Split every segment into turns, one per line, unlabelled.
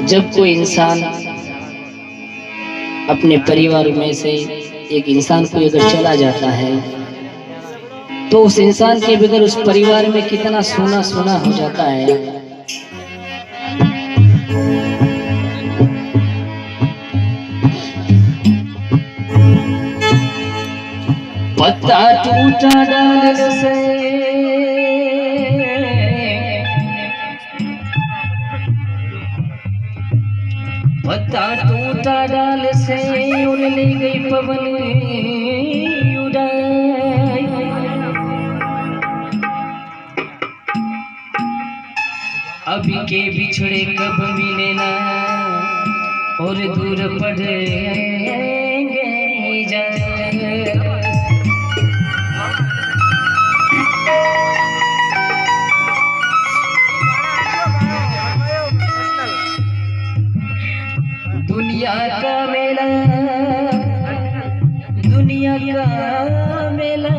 जब कोई इंसान अपने परिवार में से एक इंसान को अगर चला जाता है तो उस इंसान के बगैर उस परिवार में कितना सूना सूना हो जाता है। पत्ता टूटा डाल से पत्ता टूटा डाल से उड़ ले गई पवन उड़ाई। अभी के बिछड़े कब मिले ना और दूर पड़ेंगे जाए। दुनिया का मेला दुनिया का मेला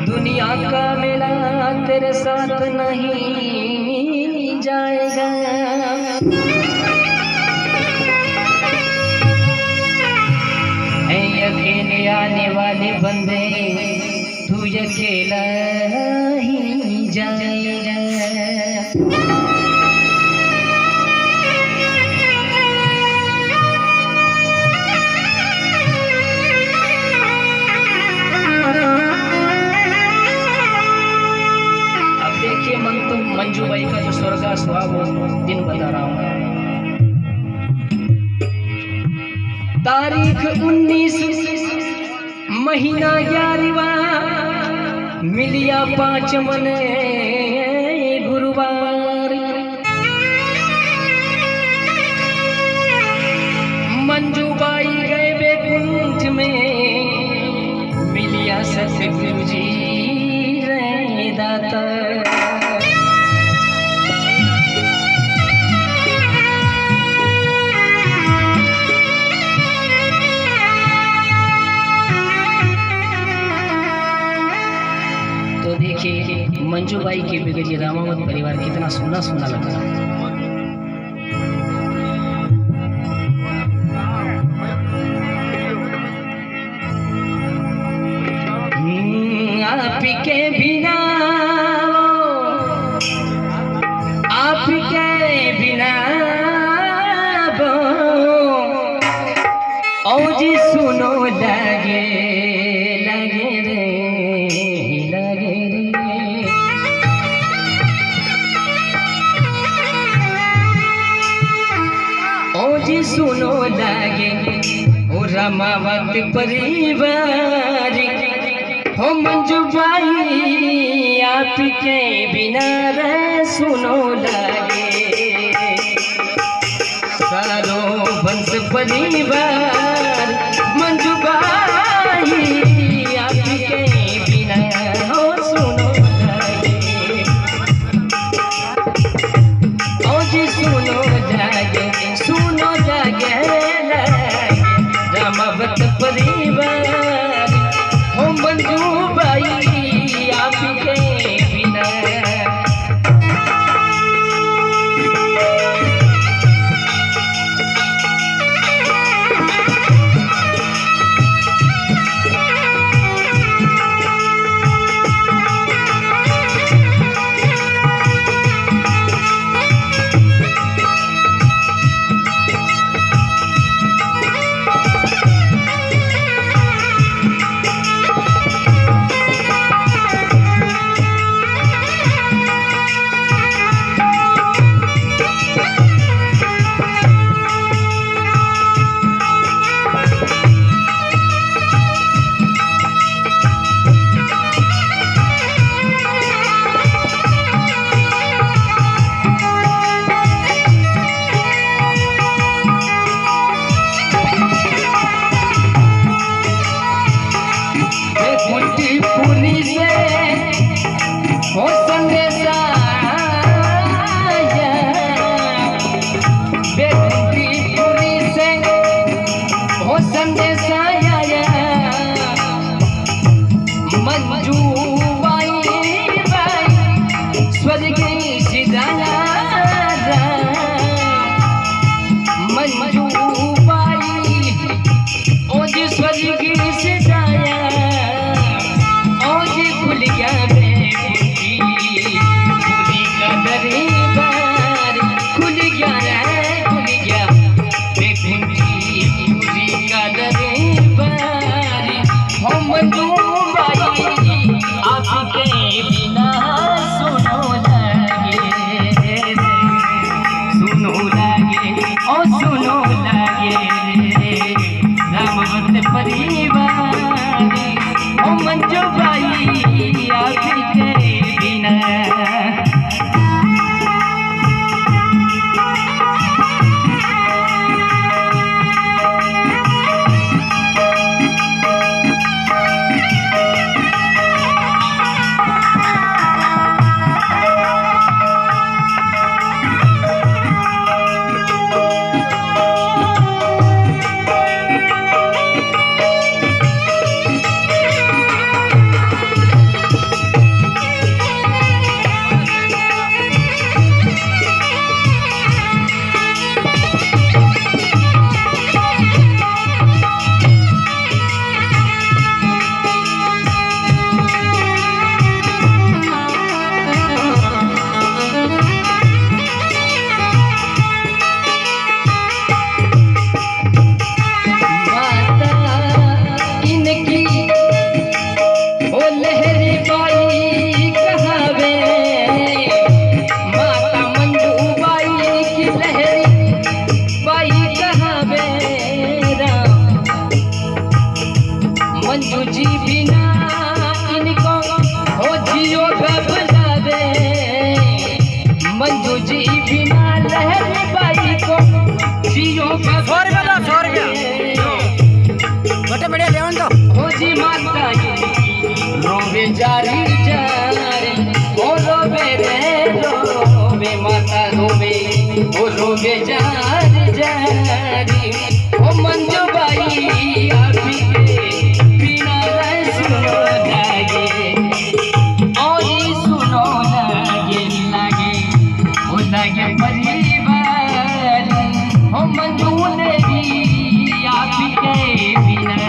दुनिया का मेला तेरे साथ नहीं जाएगा। अकेले आने वाले बंदे तू अकेला ही जाएगा। मंजू बाई का जो स्वर्गा सुहाग दिन बता रहा हूँ। तारीख 19 महीना 11वां मिलिया 5 मन गुरुवार। मंजू बाई गए बैकुंठ में मिलिया सतगुरु जी रे दाता। मंजू बाई के बगैर ये रामावत परिवार कितना सोना सोना लगा। आप के बिना आप के बिना ओ जी सुनो लगे लगे रे लगे रे। सुनो लागे ओ रामावत परिवार हो मंजू बाई आप के बिना रे सुनो लागे। सारो वंश परिवार मंजू बाई आप के बिना हो सुनो लागे। ओ जी सुनो लागे सुनो जागे रामावत परिवार हो मंजू बाई आप के बिना। रोवे जारी जारी वो रोवे रे रोवे माता रोवे वो रोवे जारी जारी ओ मंजू बाई आपी के बिना सुनो लागे और सुनो लागे लागे ओ लागे परिवार ओ मंजू ने भी आपी के बिना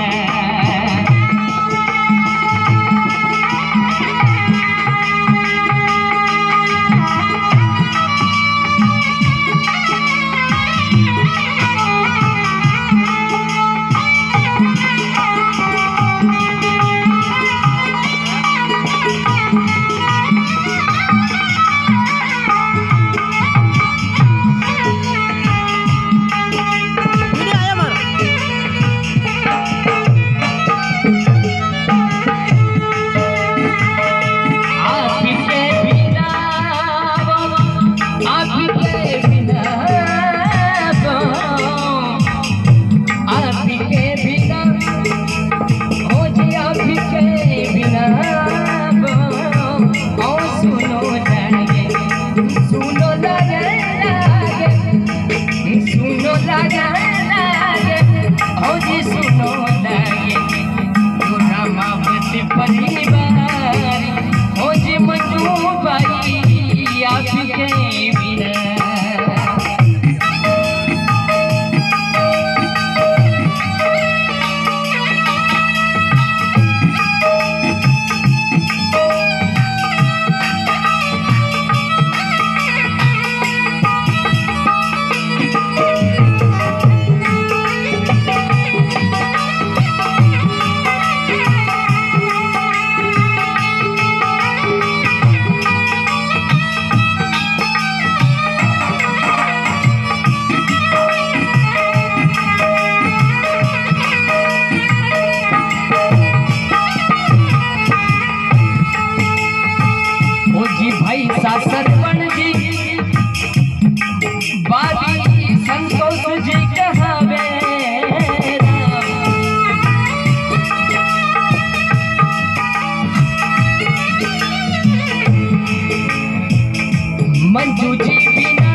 मंजू जी बिना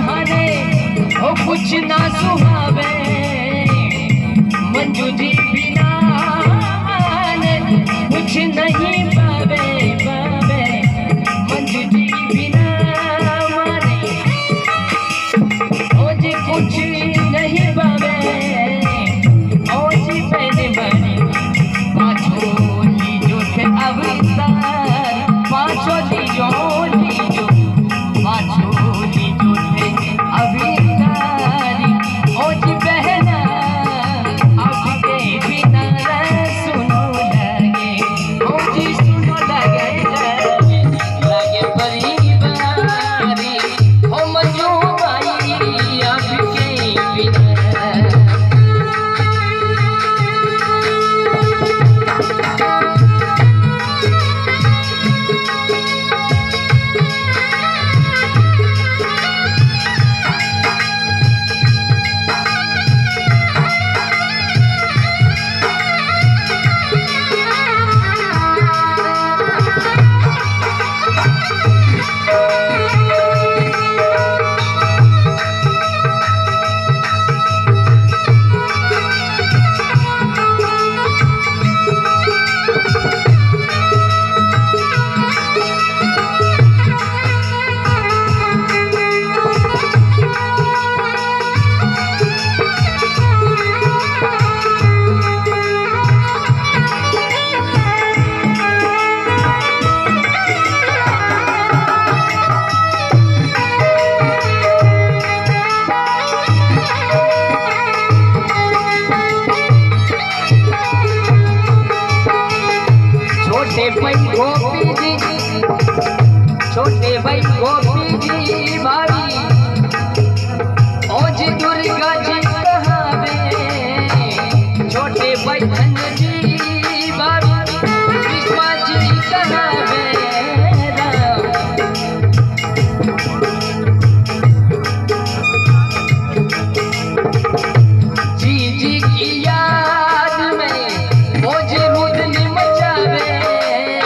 भाने ओ कुछ ना सुहावे मंजू जी बिना भाने कुछ नहीं पावे पावे मंजू जी बिना माने ओ जी कुछ नहीं पावे ओ जी पहले बने पाँचों लीजो थे अवतार पाँचों लीजो छोटे भाई गोपी जी भाभी ओज दुर्गा जी कहावे छोटे भाई धन जी भाभी विश्वा जी कहावे जी जी की याद में ओज रुदन मचावे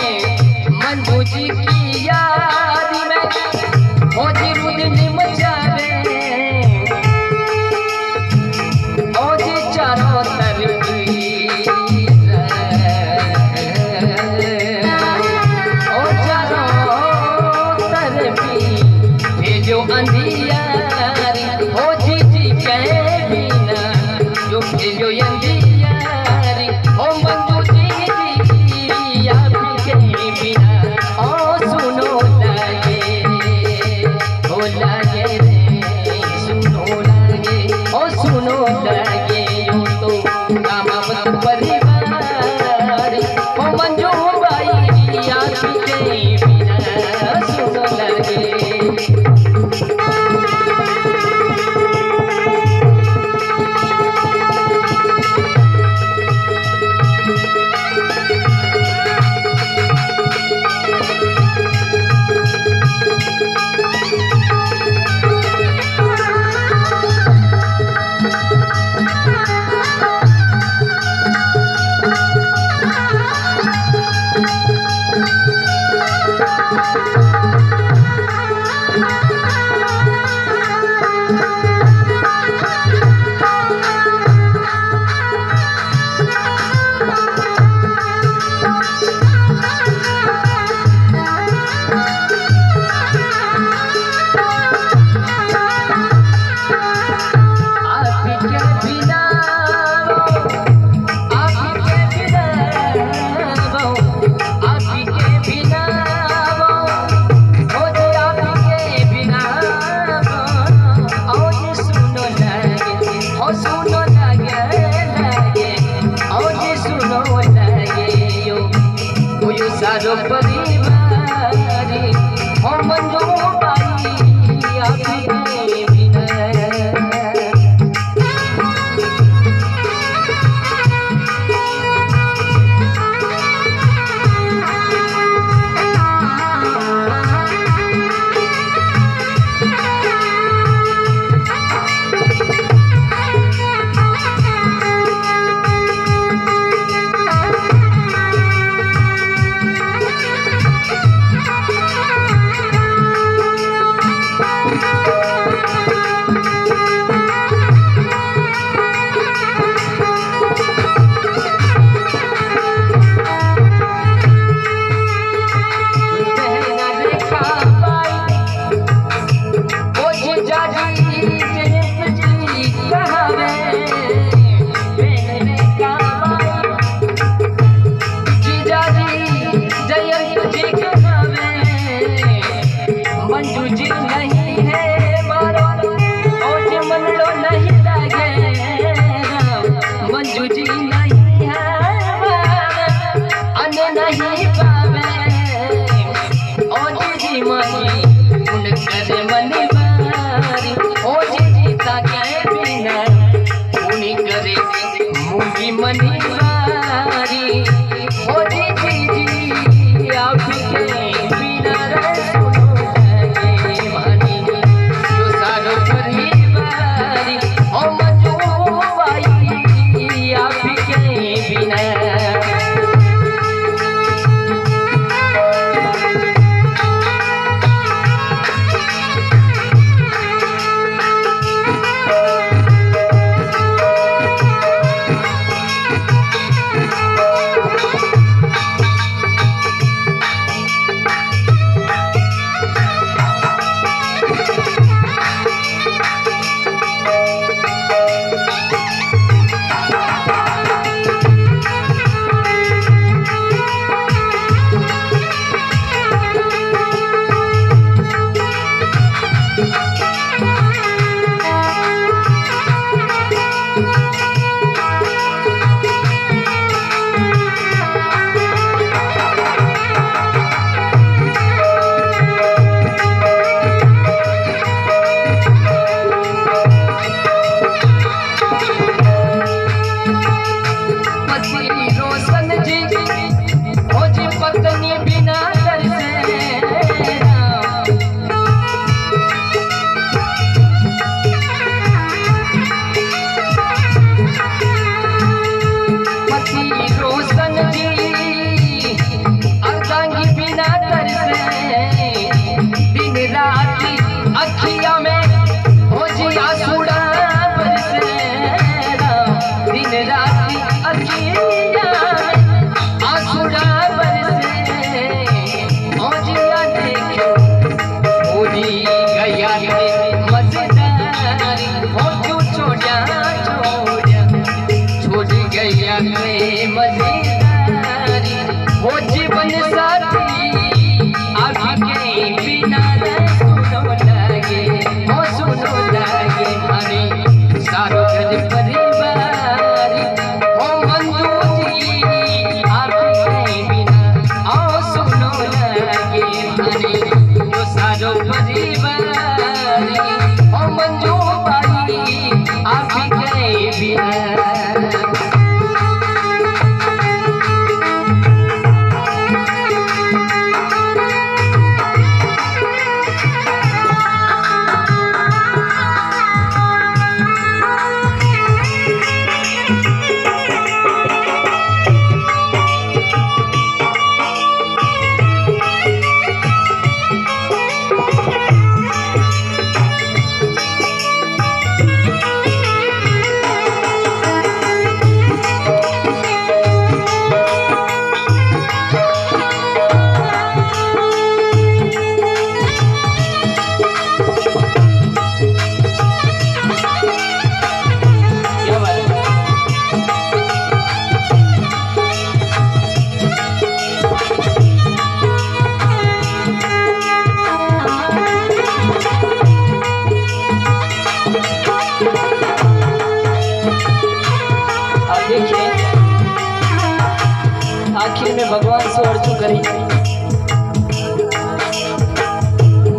जी की यारी में ओ जी रुदनी मचावे ओ जी चारों तरफ ओ चारों तरफ भेजो अंधियारी ओ जी के बिना जो भेजो अंधियारी ओ मंजू जी आपके बिना ओ सुनो लगे ओ लगे रे सुनो लगे ओ सुनो लगे यूं तो कामवत परिवार ओ मंजू बाई आपके बिना सुनो लगे। सारो परिवारी हो मंजू बाई आपके बिना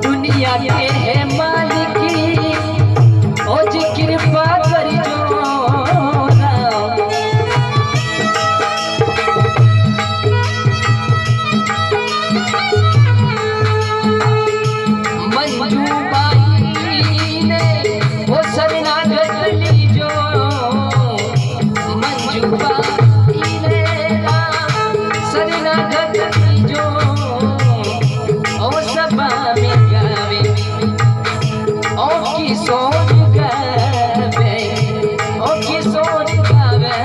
दुनिया के है मालिकी ओ जी कृपा करी जो मंजू बाई ने वो शरणागत ली जो मंजू बाई ने शरणागत ली जो ओ सभा में गावे ओ किशोर गावे ओ किशोर गावे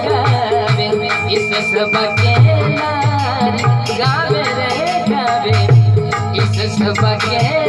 गावे इस सभा के नारी गावे रे गावे इस सभा के